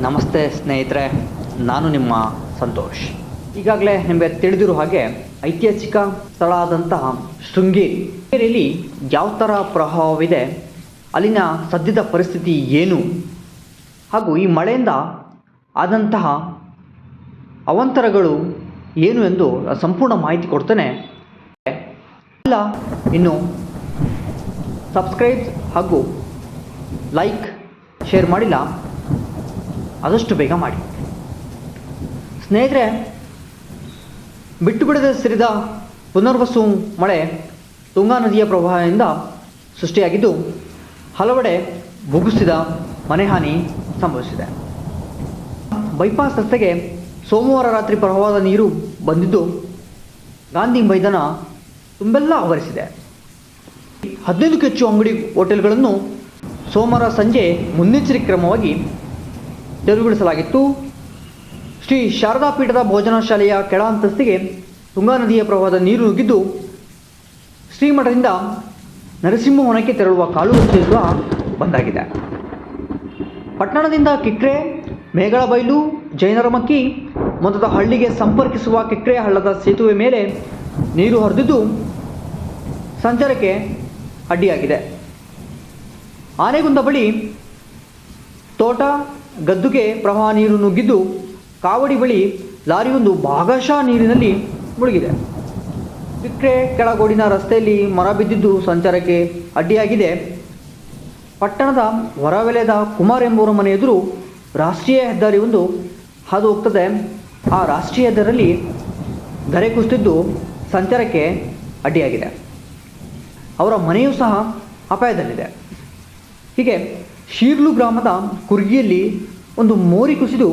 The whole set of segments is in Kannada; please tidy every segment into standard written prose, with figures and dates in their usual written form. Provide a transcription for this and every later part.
ನಮಸ್ತೆ ಸ್ನೇಹಿತರೆ, ನಾನು ನಿಮ್ಮ ಸಂತೋಷ್. ಈಗಾಗಲೇ ನಿಮಗೆ ತಿಳಿದಿರೋ ಹಾಗೆ ಐತಿಹಾಸಿಕ ಸ್ಥಳ ಆದಂತಹ ಶೃಂಗೇರಿಯಲ್ಲಿ ಯಾವ ಥರ ಪ್ರವಾಹವಿದೆ, ಅಲ್ಲಿನ ಸದ್ಯದ ಪರಿಸ್ಥಿತಿ ಏನು, ಹಾಗೂ ಈ ಮಳೆಯಿಂದ ಆದಂತಹ ಅವಾಂತರಗಳು ಏನು ಎಂದು ಸಂಪೂರ್ಣ ಮಾಹಿತಿ ಕೊಡ್ತೇನೆ. ಇಲ್ಲ ಇನ್ನು ಸಬ್ಸ್ಕ್ರೈಬ್ ಹಾಗೂ ಲೈಕ್ ಶೇರ್ ಮಾಡಿಲ್ಲ, ಆದಷ್ಟು ಬೇಗ ಮಾಡಿ. ಸ್ನೇಹಿತರೆ, ಬಿಟ್ಟು ಬಿಡದೆ ಸುರಿದ ಪುನರ್ವಸು ಮಳೆ ತುಂಗಾ ನದಿಯ ಪ್ರವಾಹದಿಂದ ಸೃಷ್ಟಿಯಾಗಿದ್ದು ಹಲವೆಡೆ ಭೂಕುಸಿದ, ಮನೆಹಾನಿ ಸಂಭವಿಸಿದೆ. ಬೈಪಾಸ್ ರಸ್ತೆಗೆ ಸೋಮವಾರ ರಾತ್ರಿ ಪ್ರವಾಹದ ನೀರು ಬಂದಿದ್ದು ಗಾಂಧಿ ಮೈದಾನ ತುಂಬೆಲ್ಲ ಆವರಿಸಿದೆ. 15ಕ್ಕೂ ಹೆಚ್ಚು ಅಂಗಡಿ ಹೋಟೆಲ್ಗಳನ್ನು ಸೋಮವಾರ ಸಂಜೆ ಮುನ್ನೆಚ್ಚರಿಕೆ ಕ್ರಮವಾಗಿ ತೆರವುಗೊಳಿಸಲಾಗಿತ್ತು. ಶ್ರೀ ಶಾರದಾ ಪೀಠದ ಭೋಜನ ಶಾಲೆಯ ಕೆಳ ಅಂತಸ್ತಿಗೆ ತುಂಗಾ ನದಿಯ ಪ್ರವಾಹದ ನೀರು ನುಗ್ಗಿದ್ದು ಶ್ರೀಮಠದಿಂದ ನರಸಿಂಹವನಕ್ಕೆ ತೆರಳುವ ಕಾಲು ರಸ್ತೆ ಸಹ ಬಂದಾಗಿದೆ. ಪಟ್ಟಣದಿಂದ ಕಿಕ್ರೆ, ಮೇಗಳಬೈಲು, ಜೈನರಮಕ್ಕಿ ಮೊದಲ ಹಳ್ಳಿಗೆ ಸಂಪರ್ಕಿಸುವ ಕಿಕ್ರೆ ಹಳ್ಳದ ಸೇತುವೆ ಮೇಲೆ ನೀರು ಹರಿದಿದ್ದು ಸಂಚಾರಕ್ಕೆ ಅಡ್ಡಿಯಾಗಿದೆ. ಆನೆಗುಂದ ಬಳಿ ತೋಟ ಗದ್ದುಗೆ ಪ್ರವಾಹ ನೀರು ನುಗ್ಗಿದ್ದು ಕಾವಡಿ ಬಳಿ ಲಾರಿಯೊಂದು ಭಾಗಶಃ ನೀರಿನಲ್ಲಿ ಮುಳುಗಿದೆ. ಕಿಕ್ರೆ ಕೆಳಗೋಡಿನ ರಸ್ತೆಯಲ್ಲಿ ಮರ ಬಿದ್ದಿದ್ದು ಸಂಚಾರಕ್ಕೆ ಅಡ್ಡಿಯಾಗಿದೆ. ಪಟ್ಟಣದ ಹೊರವಲಯದ ಕುಮಾರ್ ಎಂಬುವರ ಮನೆ ಎದುರು ರಾಷ್ಟ್ರೀಯ ಹೆದ್ದಾರಿ ಒಂದು ಹಾದು ಹೋಗ್ತದೆ. ಆ ರಾಷ್ಟ್ರೀಯ ಹೆದ್ದಾರಿಯಲ್ಲಿ ಧರೆ ಕುಸಿದಿದ್ದು ಸಂಚಾರಕ್ಕೆ ಅಡ್ಡಿಯಾಗಿದೆ. ಅವರ ಮನೆಯೂ ಸಹ ಅಪಾಯದಲ್ಲಿದೆ. ಹೀಗೆ ಶೀರ್ಲು ಗ್ರಾಮದ ಕುರ್ಗಿಯಲ್ಲಿ ಒಂದು ಮೋರಿ ಕುಸಿದು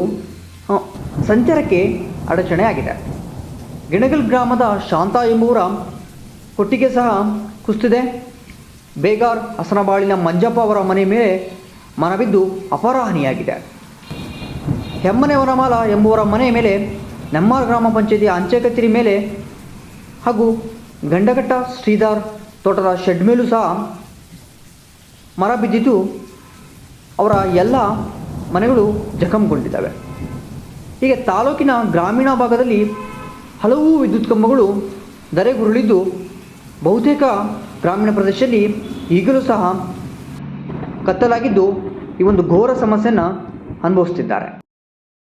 ಸಂಚಾರಕ್ಕೆ ಅಡಚಣೆ ಆಗಿದೆ. ಗಿಣಗಲ್ ಗ್ರಾಮದ ಶಾಂತ ಎಂಬುವರ ಕೊಟ್ಟಿಗೆ ಸಹ ಕುಸಿದಿದೆ. ಬೇಗಾರ್ ಹಸನಬಾಳಿನ ಮಂಜಪ್ಪ ಅವರ ಮನೆ ಮೇಲೆ ಮರ ಬಿದ್ದು ಅಪಾರ ಹಾನಿಯಾಗಿದೆ. ಹೆಮ್ಮನೆ ವನಮಾಲ ಎಂಬುವರ ಮನೆ ಮೇಲೆ ನೆಮ್ಮಾರ್ ಗ್ರಾಮ ಪಂಚಾಯತಿ ಅಂಚೆ ಕಚೇರಿ ಮೇಲೆ ಹಾಗೂ ಗಂಡಘಟ್ಟ ಶ್ರೀಧರ್ ತೋಟದ ಶೆಡ್ ಮೇಲೂ ಸಹ ಮರ ಬಿದ್ದಿದ್ದು ಅವರ ಎಲ್ಲ ಮನೆಗಳು ಜಖಂಗೊಂಡಿದ್ದಾವೆ. ಹೀಗೆ ತಾಲೂಕಿನ ಗ್ರಾಮೀಣ ಭಾಗದಲ್ಲಿ ಹಲವು ವಿದ್ಯುತ್ ಕಂಬಗಳು ಧರೆಗುರುಳಿದ್ದು ಬಹುತೇಕ ಗ್ರಾಮೀಣ ಪ್ರದೇಶದಲ್ಲಿ ಈಗಲೂ ಸಹ ಕತ್ತಲಾಗಿದ್ದು ಈ ಒಂದು ಘೋರ ಸಮಸ್ಯೆಯನ್ನು ಅನುಭವಿಸುತ್ತಿದ್ದಾರೆ.